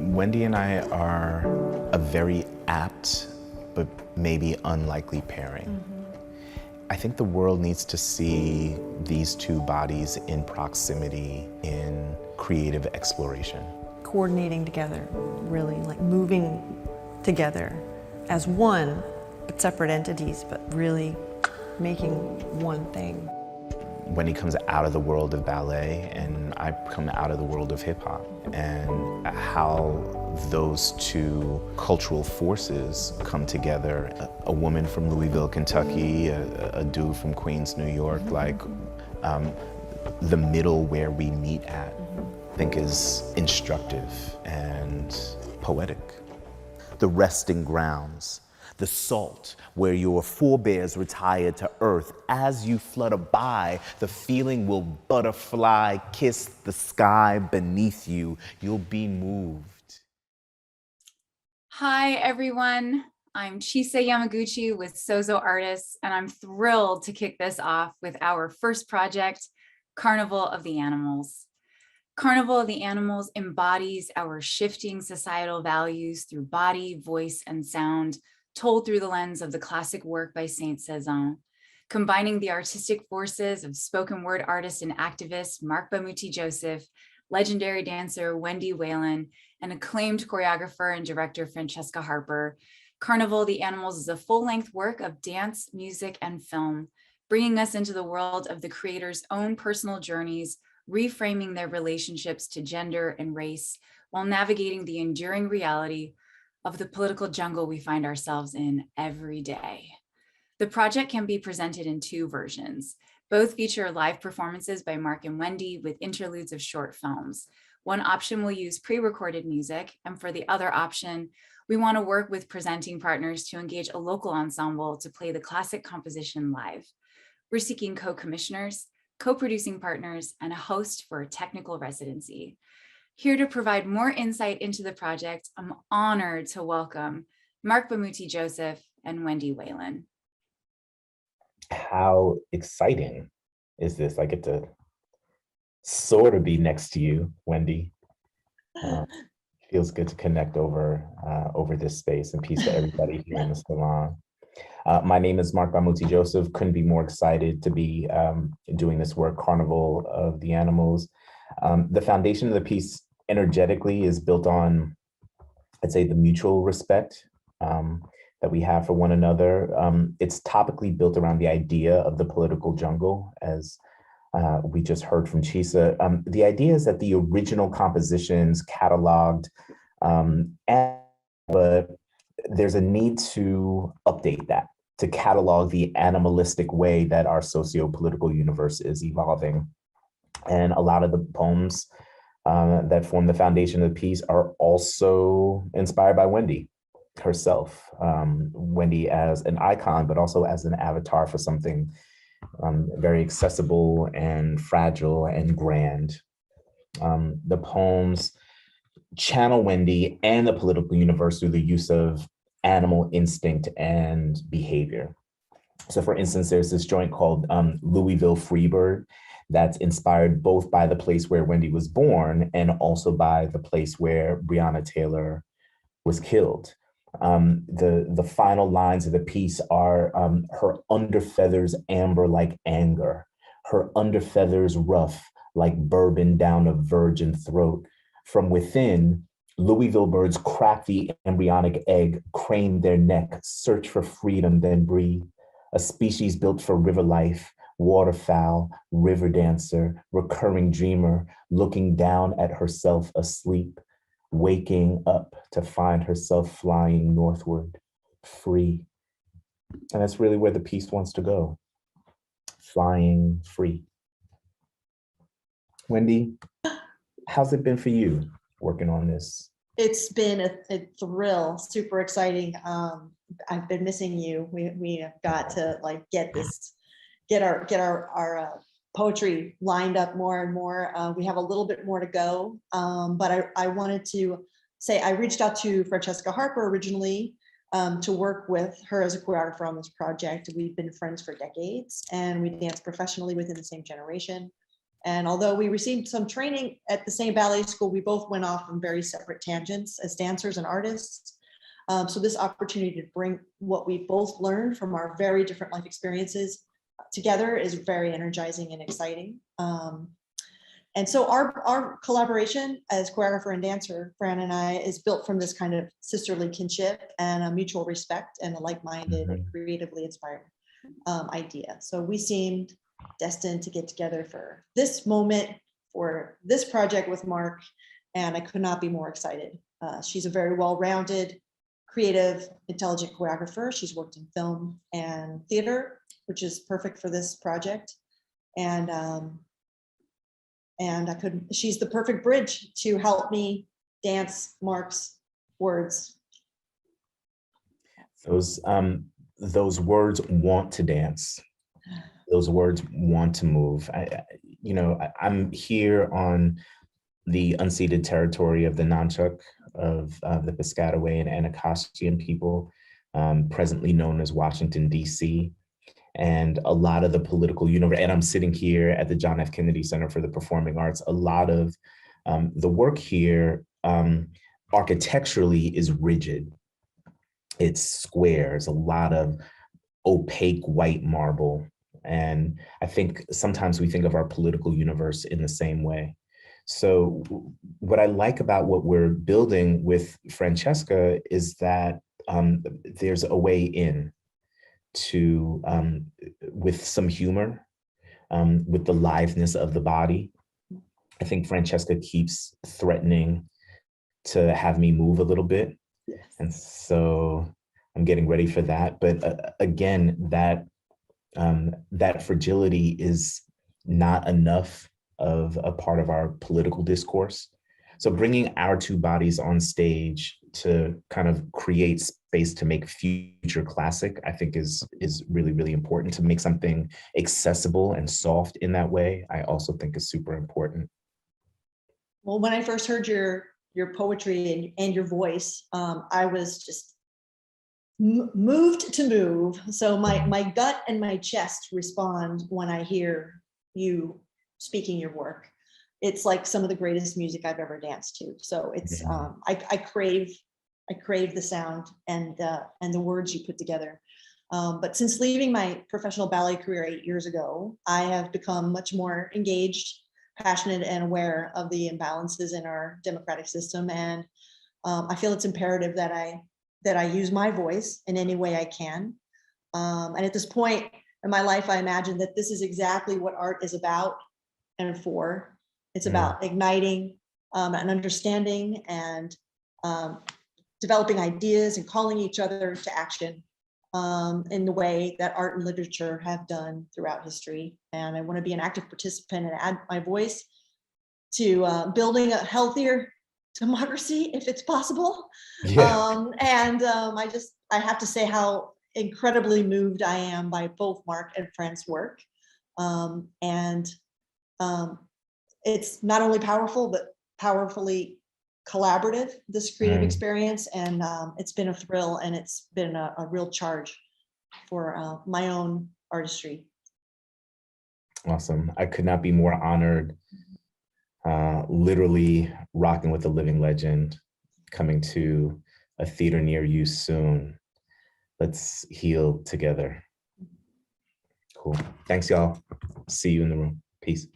Wendy and I are a very apt, but maybe unlikely pairing. I think the world needs to see these two bodies in proximity in creative exploration. Coordinating together, really, like moving together as one, but separate entities, but really making one thing. Wendy comes out of the world of ballet and I come out of the world of hip hop, and how those two cultural forces come together. A woman from Louisville, Kentucky, a dude from Queens, New York, like the middle where we meet at, I think is instructive and poetic. The resting grounds, the salt where your forebears retired to earth. As you flutter by, the feeling will butterfly kiss the sky beneath you. You'll be moved. Hi, everyone. I'm Chisa Yamaguchi with Sozo Artists, and I'm thrilled to kick this off with our first project, Carnival of the Animals. Carnival of the Animals embodies our shifting societal values through body, voice, and sound, told through the lens of the classic work by Saint-Saëns, combining the artistic forces of spoken word artist and activist Marc Bamuthi Joseph, legendary dancer Wendy Whelan, and acclaimed choreographer and director Francesca Harper. Carnival of the Animals is a full-length work of dance, music, and film, bringing us into the world of the creator's own personal journeys, reframing their relationships to gender and race, while navigating the enduring reality of the political jungle we find ourselves in every day. The project can be presented in two versions. Both feature live performances by Marc and Wendy with interludes of short films. One option will use pre-recorded music, and for the other option, we want to work with presenting partners to engage a local ensemble to play the classic composition live. We're seeking co-commissioners, co-producing partners, and a host for a technical residency. Here to provide more insight into the project, I'm honored to welcome Marc Bamuthi Joseph and Wendy Whelan. How exciting is this? I get to sort of be next to you, Wendy. Feels good to connect over this space, and peace to everybody here in the salon. My name is Marc Bamuthi Joseph. Couldn't be more excited to be doing this work, Carnival of the Animals. The foundation of the piece energetically is built on, I'd say, the mutual respect that we have for one another. It's topically built around the idea of the political jungle, as we just heard from Chisa. The idea is that the original compositions cataloged, but there's a need to update that, to catalog the animalistic way that our socio-political universe is evolving. And a lot of the poems that form the foundation of the piece are also inspired by Wendy herself. Wendy as an icon, but also as an avatar for something very accessible and fragile and grand. The poems channel Wendy and the political universe through the use of animal instinct and behavior. So for instance, there's this joint called Louisville Freebird that's inspired both by the place where Wendy was born and also by the place where Breonna Taylor was killed. The final lines of the piece are her underfeathers amber like anger, her underfeathers rough like bourbon down a virgin throat. From within, Louisville birds crack the embryonic egg, crane their neck, search for freedom, then breathe. A species built for river life, waterfowl, river dancer, recurring dreamer, looking down at herself asleep, waking up to find herself flying northward, free. And that's really where the piece wants to go, flying free. Wendy, how's it been for you working on this? It's been a thrill, super exciting. I've been missing you. We have got to like get our poetry lined up more and more. We have a little bit more to go, but I wanted to say I reached out to Francesca Harper originally to work with her as a choreographer on this project. We've been friends for decades, and we dance professionally within the same generation. And although we received some training at the same ballet school, we both went off on very separate tangents as dancers and artists. So this opportunity to bring what we both learned from our very different life experiences together is very energizing and exciting. And so our collaboration as choreographer and dancer, Fran and I, is built from this kind of sisterly kinship and a mutual respect and a like-minded and creatively inspired idea. So we seemed destined to get together for this moment, for this project with Marc, and I could not be more excited. She's a very well-rounded, creative, intelligent choreographer. She's worked in film and theater, which is perfect for this project. And she's the perfect bridge to help me dance Marc's words. Those words want to dance. Those words want to move. I'm here on the unceded territory of the Nunchuk, of the Piscataway and Anacostia people, presently known as Washington, D.C. And a lot of the political universe, and I'm sitting here at the John F. Kennedy Center for the Performing Arts, a lot of the work here architecturally is rigid. It's squares, a lot of opaque white marble. And I think sometimes we think of our political universe in the same way. So what I like about what we're building with Francesca is that there's a way in to, with some humor, with the liveness of the body. I think Francesca keeps threatening to have me move a little bit. Yes. And so I'm getting ready for that. But again, that fragility is not enough of a part of our political discourse. So bringing our two bodies on stage to kind of create space to make future classic, I think is really, really important. To make something accessible and soft in that way, I also think is super important. Well, when I first heard your poetry and your voice, I was just moved to move. So my gut and my chest respond when I hear you speaking your work. It's like some of the greatest music I've ever danced to. So it's I crave the sound and the words you put together. But since leaving my professional ballet career 8 years ago, I have become much more engaged, passionate, and aware of the imbalances in our democratic system. And I feel it's imperative that I use my voice in any way I can. And at this point in my life, I imagine that this is exactly what art is about and for. It's about igniting an understanding and developing ideas and calling each other to action in the way that art and literature have done throughout history. And I want to be an active participant and add my voice to building a healthier democracy, if it's possible. Yeah. I have to say how incredibly moved I am by both Marc and Fran's work. It's not only powerful, but powerfully collaborative, this creative experience. And it's been a thrill, and it's been a real charge for my own artistry. Awesome. I could not be more honored. Literally rocking with a living legend, coming to a theater near you soon. Let's heal together. Cool. Thanks, y'all. See you in the room. Peace.